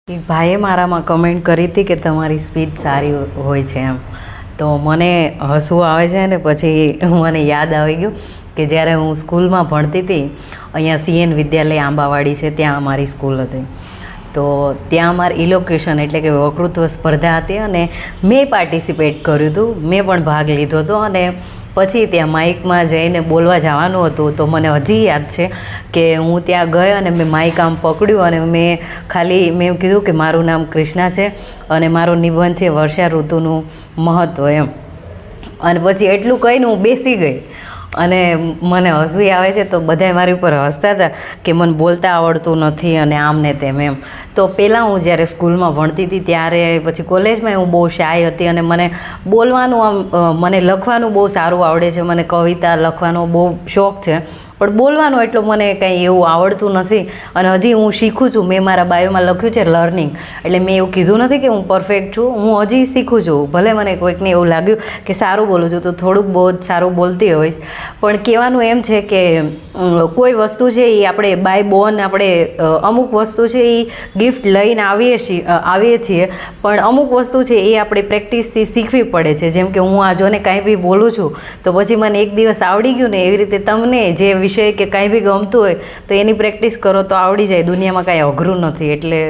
એક ભાઈએ મારામાં કમેન્ટ કરી હતી કે તમારી સ્પીચ સારી હોય છે એમ. તો મને હસવું આવે છે ને પછી મને યાદ આવી ગયું કે જ્યારે હું સ્કૂલમાં ભણતી હતી, અહીંયા CN વિદ્યાલય આંબાવાડી છે, ત્યાં અમારી સ્કૂલ હતી. તો ત્યાં અમારે ઇલોક્યુશન એટલે કે વક્તૃત્વ સ્પર્ધા હતી અને મેં પાર્ટિસિપેટ કર્યું હતું, મેં પણ ભાગ લીધો હતો. અને પછી ત્યાં માઇકમાં જઈને બોલવા જવાનું હતું. તો મને હજી યાદ છે કે હું ત્યાં ગઈ અને મેં માઇક આમ પકડ્યું અને મેં કીધું કે મારું નામ કૃષ્ણા છે અને મારો નિબંધ છે વર્ષા ઋતુનું મહત્ત્વ એમ. અને પછી એટલું કહીને હું બેસી ગઈ અને મને હસવી આવે છે. તો બધાય મારી ઉપર હસતા હતા કે મને બોલતા આવડતું નથી અને આમ ને તેમ એમ. તો પહેલાં હું જ્યારે સ્કૂલમાં ભણતી હતી ત્યારે, પછી કોલેજમાં હું બહુ શાય હતી અને મને બોલવાનું મને લખવાનું બહુ સારું આવડે છે, મને કવિતા લખવાનો બહુ શોખ છે, પણ બોલવાનું એટલું મને કંઈ એવું આવડતું નથી અને હજી હું શીખું છું. મેં મારા બાયોમાં લખ્યું છે લર્નિંગ, એટલે મેં એવું કીધું નથી કે હું પરફેક્ટ છું, હું હજી શીખું છું. ભલે મને કોઈકને એવું લાગ્યું કે સારું બોલું છું તો થોડુંક બહુ જ સારું બોલતી હોઈશ, પણ કહેવાનું એમ છે કે કોઈ વસ્તુ છે એ આપણે બાય બોર્ન અમુક વસ્તુ છે એ ગિફ્ટ લઈને આવીએ છીએ, પણ અમુક વસ્તુ છે એ આપણે પ્રેક્ટિસથી શીખવી પડે છે. જેમ કે હું આ જોને કાંઈ બી બોલું છું તો પછી મને એક દિવસ આવડી ગયું ને, એવી રીતે તમને જે વિષય કે કાંઈ બી ગમતું હોય તો એની પ્રેક્ટિસ કરો તો આવડી જાય. દુનિયામાં કાંઈ અઘરું નથી. એટલે